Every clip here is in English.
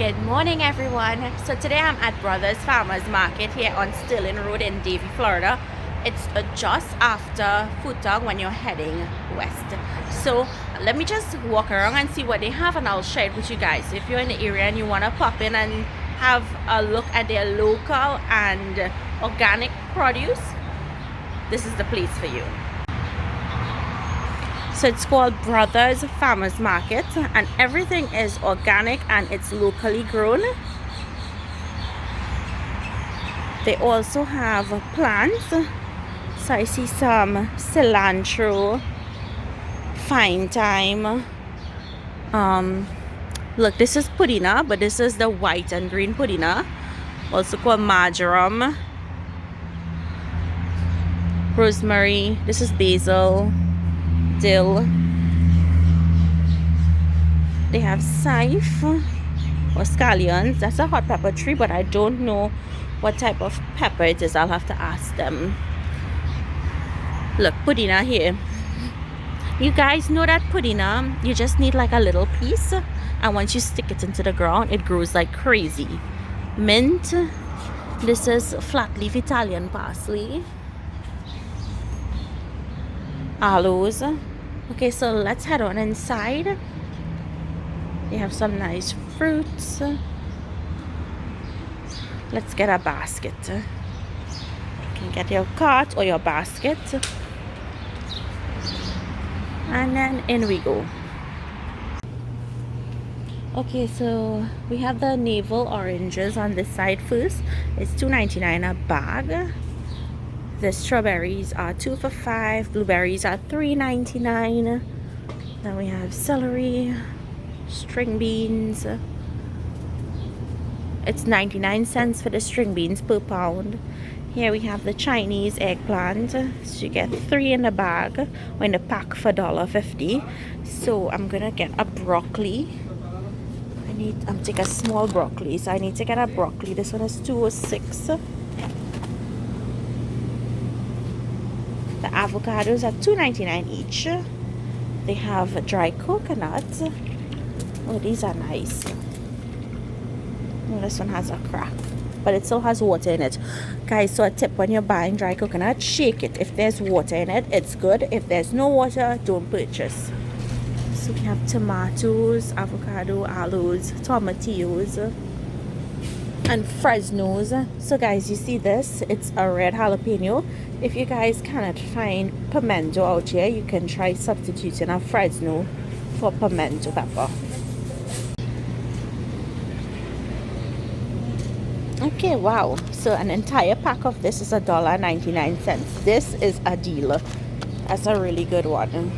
Good morning, everyone. So today I'm at Brothers Farmers Market here on Stirling Rd in Davie, Florida. It's just after Futong when you're heading west. So let me just walk around and see what they have, and I'll share it with you guys. If you're in the area and you want to pop in and have a look at their local and organic produce, this is the place for you. So it's called Brothers Farmers Market, and everything is organic and it's locally grown. They also have plants. So I see some cilantro, fine thyme. Look, this is pudina, but this is the white and green pudina, also called marjoram. Rosemary, this is basil. Dill. They have siph or scallions. That's a hot pepper tree, but I don't know what type of pepper it is. I'll have to ask them. Look, pudina here. You guys know that pudina, you just need like a little piece, and once you stick it into the ground, it grows like crazy. Mint. This is flat leaf Italian parsley. Aloes. Okay, so let's head on inside. They have some nice fruits. Let's get a basket. You can get your cart or your basket. And then in we go. Okay, so we have the navel oranges on this side first. It's $2.99 a bag. The strawberries are 2 for $5. Blueberries are $3.99. Then we have celery, string beans. It's 99 cents for the string beans per pound. Here we have the Chinese eggplant. So you get 3 in the bag, or in the pack for $1.50. So I'm gonna get a broccoli. I'm taking a small broccoli, so I need to get a broccoli. This one is $2.06. The avocados are $2.99 each. They have dry coconut. Oh, these are nice. Oh, this one has a crack, but it still has water in it. Guys, so a tip when you're buying dry coconut, shake it. If there's water in it, it's good. If there's no water, don't purchase. So we have tomatoes, avocado, aloes, tomatillos, and Fresnos. So guys, you see this? It's a red jalapeno. If you guys cannot find pimento out here, you can try substituting a Fresno for pimento pepper. Okay, wow. So an entire pack of this is $1.99. This is a deal. That's a really good one.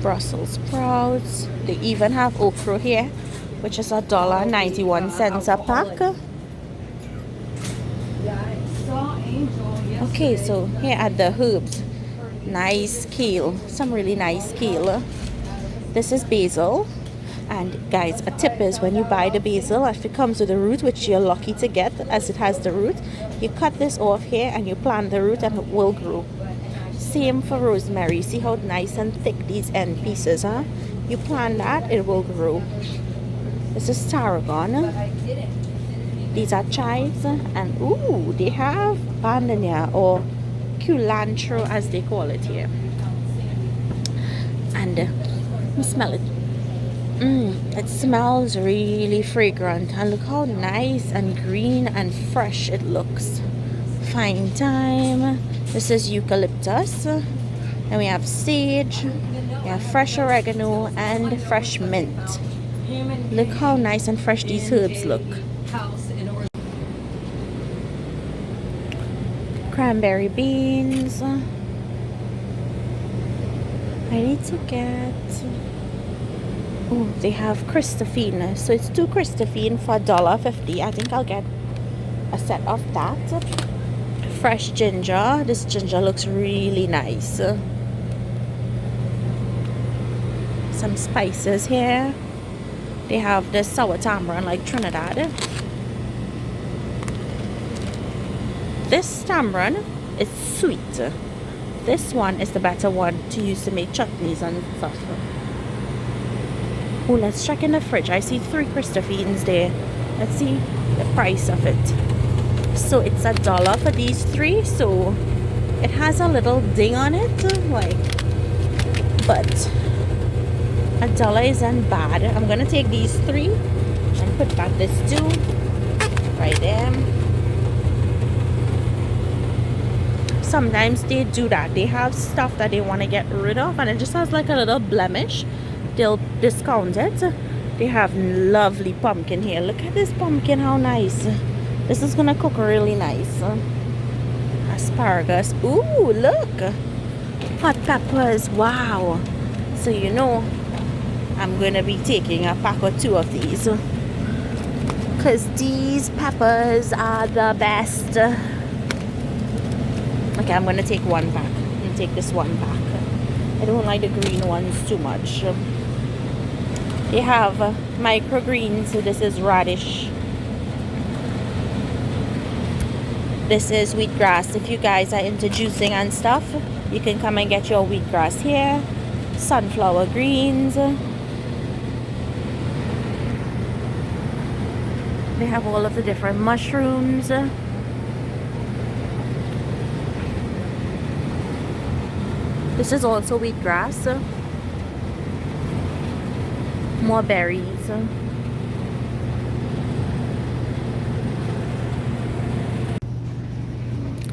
Brussels sprouts. They even have okra here, which is $1.91 a pack. Okay, so here are the herbs. Nice kale, some really nice kale. This is basil. And guys, a tip is when you buy the basil, if it comes with a root, which you're lucky to get as it has the root, you cut this off here and you plant the root and it will grow. Same for rosemary. See how nice and thick these end pieces are? You plant that, it will grow. This is tarragon. These are chives, and ooh, they have Bandania or Culantro as they call it here. And let me smell it. It smells really fragrant, and look how nice and green and fresh it looks. Fine thyme. This is eucalyptus. And we have sage. We have fresh oregano and fresh mint. Look how nice and fresh these herbs look. Cranberry beans. I need to get... Oh, they have Christophine. So it's 2 Christophine for $1.50. I think I'll get a set of that. Fresh ginger. This ginger looks really nice. Some spices here. They have the sour tamarind like Trinidad. This tamarind is sweet. This one is the better one to use to make chutneys and stuff. Oh, let's check in the fridge. I see 3 Christophines there. Let's see the price of it. So it's $1 for these 3. So it has a little ding on it, like, but $1 isn't bad. I'm gonna take these 3 and put back this 2 right there. Sometimes they do that. They have stuff that they want to get rid of and it just has like a little blemish. They'll discount it. They have lovely pumpkin here. Look at this pumpkin, how nice. This is gonna cook really nice. Asparagus. Ooh, look. Hot peppers. Wow. So you know I'm gonna be taking a pack or 2 of these, because these peppers are the best. Okay, I'm gonna take 1 pack. I'm gonna take this 1 pack. I don't like the green ones too much. They have microgreens. So this is radish. This is wheatgrass. If you guys are into juicing and stuff, you can come and get your wheatgrass here. Sunflower greens. They have all of the different mushrooms. This is also wheatgrass. More berries.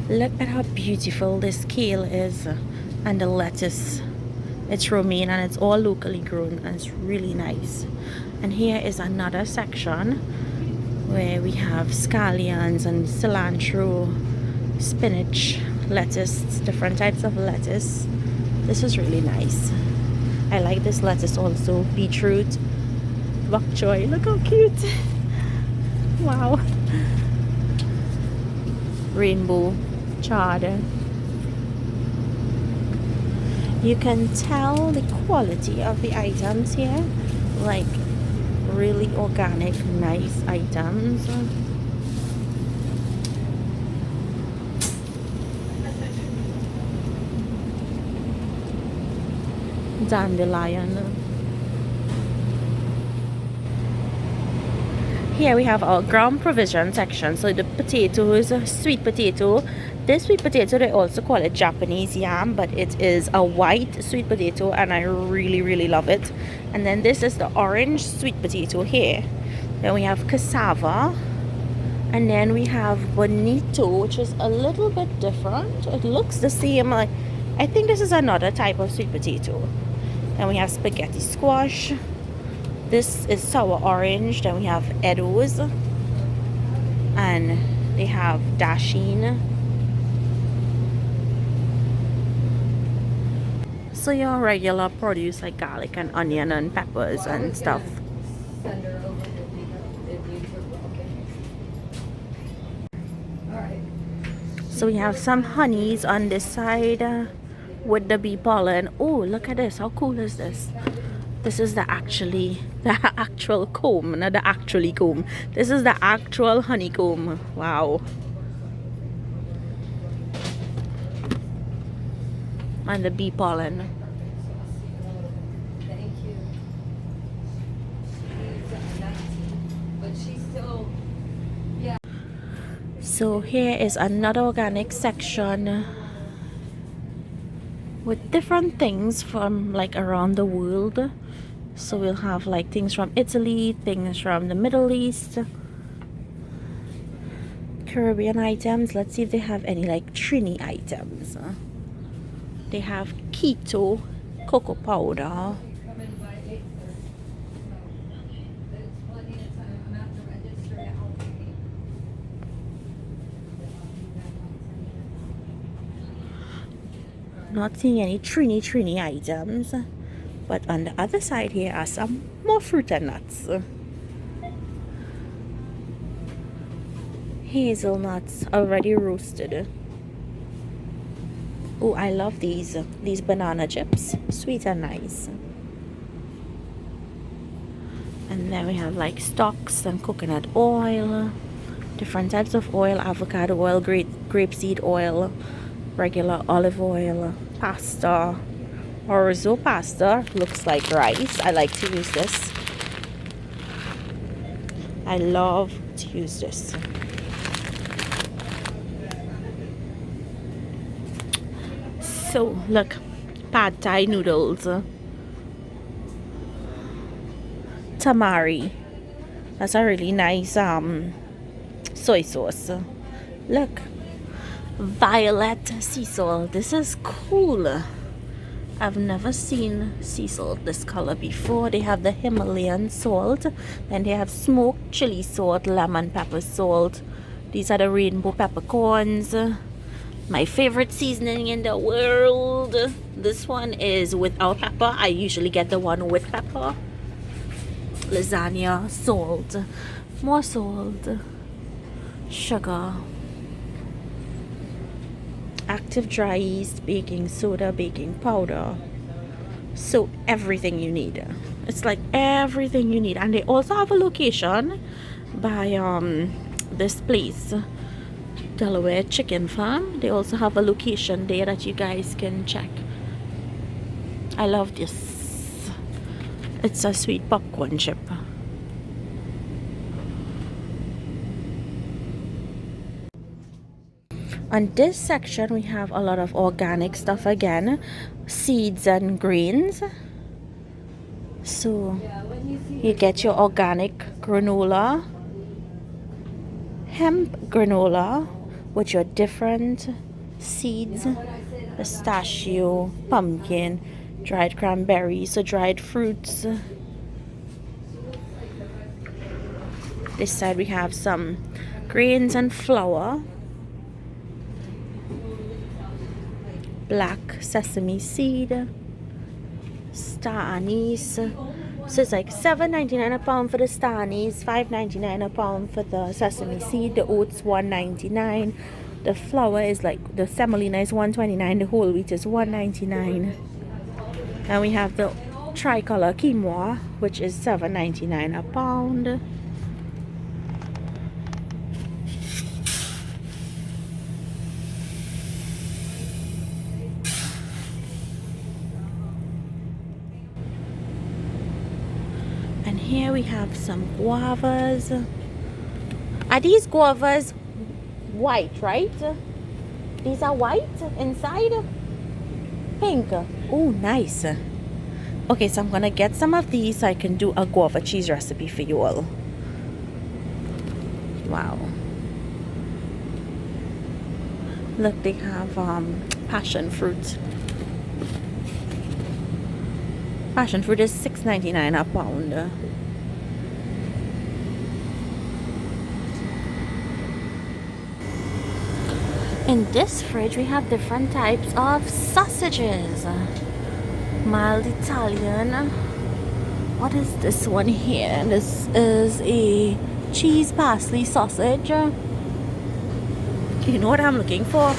Look at how beautiful this kale is, and the lettuce. It's romaine and it's all locally grown and it's really nice. And here is another section where we have scallions and cilantro, spinach, lettuce, different types of lettuce. This is really nice. I like this lettuce also. Beetroot, bok choy. Look how cute. Wow. Rainbow chard. You can tell the quality of the items here. Like really organic, nice items. Dandelion. Here we have our ground provision section. So the potatoes, sweet potato. This sweet potato, they also call it Japanese yam, but it is a white sweet potato and I really love it. And then this is the orange sweet potato here. Then we have cassava, and then we have bonito, which is a little bit different. It looks the same. I think this is another type of sweet potato. Then we have spaghetti squash. This is sour orange. Then we have Edos, and they have dasheen. So your regular produce like garlic and onion and peppers and stuff. So we have some honeys on this side with the bee pollen. Oh, look at this. How cool is this? This is the actual comb, not the actually comb. This is the actual honeycomb. Wow. And the bee pollen. Thank you. She's 19, but she's still, yeah. So here is another organic section with different things from like around the world. So we'll have like things from Italy, things from the Middle East, Caribbean items. Let's see if they have any like Trini items. They have keto cocoa powder. Not seeing any Trini items. But on the other side here are some more fruit and nuts. Hazelnuts already roasted. Oh, I love these banana chips. Sweet and nice. And then we have like stocks and coconut oil. Different types of oil. Avocado oil, grapeseed oil, regular olive oil, pasta. Orzo pasta. Looks like rice. I like to use this. I love to use this. So look, pad thai noodles, tamari. That's a really nice soy sauce. Look, violet sea salt. This is cool. I've never seen sea salt this color before. They have the Himalayan salt, then they have smoked chili salt, lemon pepper salt. These are the rainbow peppercorns. My favorite seasoning in the world. This one is without pepper. I usually get the one with pepper. Lasagna, salt, more salt, sugar, active dry yeast, baking soda, baking powder. So everything you need. It's like everything you need. And they also have a location by this place, Delaware Chicken Farm. They also have a location there that you guys can check. I love this. It's a sweet popcorn chip. On this section we have a lot of organic stuff again, seeds and grains. So you get your organic granola, hemp granola with your different seeds, pistachio, pumpkin, dried cranberries, so dried fruits. This side we have some grains and flour, black sesame seed, star anise. So it's like $7.99 a pound for the star anise, $5.99 a pound for the sesame seed. The oats $1.99. The flour is like the semolina is $1.29. The whole wheat is $1.99. And we have the tricolor quinoa, which is $7.99 a pound. And here we have some guavas. Are these guavas white, right? These are white inside? Pink. Oh, nice. Okay, so I'm gonna get some of these so I can do a guava cheese recipe for you all. Wow. Look, they have passion fruit. Passion fruit is $6.99 a pound. In this fridge we have different types of sausages. Mild Italian. What is this one here? This is a cheese parsley sausage. You know what I'm looking for?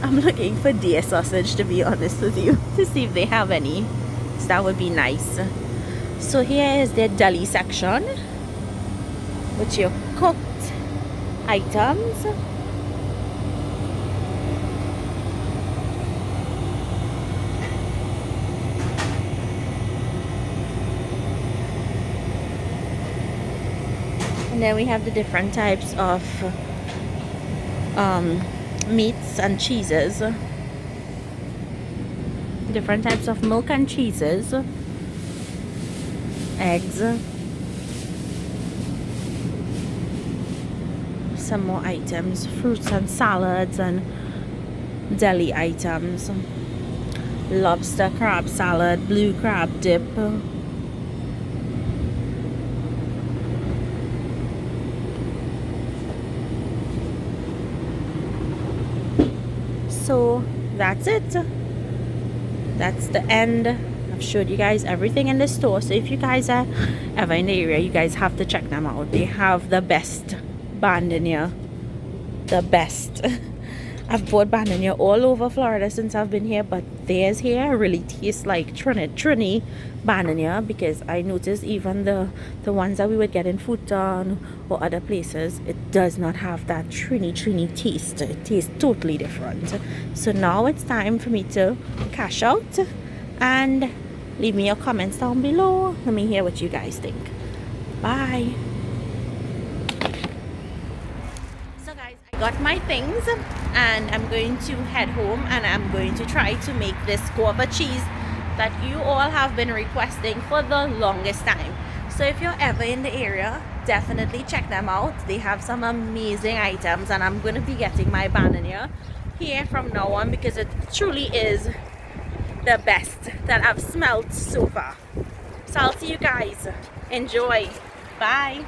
I'm looking for deer sausage, to be honest with you, to see if they have any. So that would be nice. So here is their deli section with your cooked items. And then we have the different types of meats and cheeses. Different types of milk and cheeses. Eggs. Some more items. Fruits and salads and deli items. Lobster crab salad, blue crab dip. So that's it. That's the end. I've showed you guys everything in the store. So if you guys are ever in the area, you guys have to check them out. They have the best Bandania. The best. I've bought Bandania all over Florida since I've been here, but theirs here really tastes like Trini Bandania, because I noticed even the ones that we would get in Futon or other places, it does not have that Trini taste. It tastes totally different. So now it's time for me to cash out, and leave me your comments down below. Let me hear what you guys think. Bye. got my things and I'm going to head home, and I'm going to try to make this guava cheese that you all have been requesting for the longest time. So if you're ever in the area, definitely check them out. They have some amazing items, and I'm going to be getting my Bandania here from now on because it truly is the best that I've smelled so far. So I'll see you guys. Enjoy. Bye.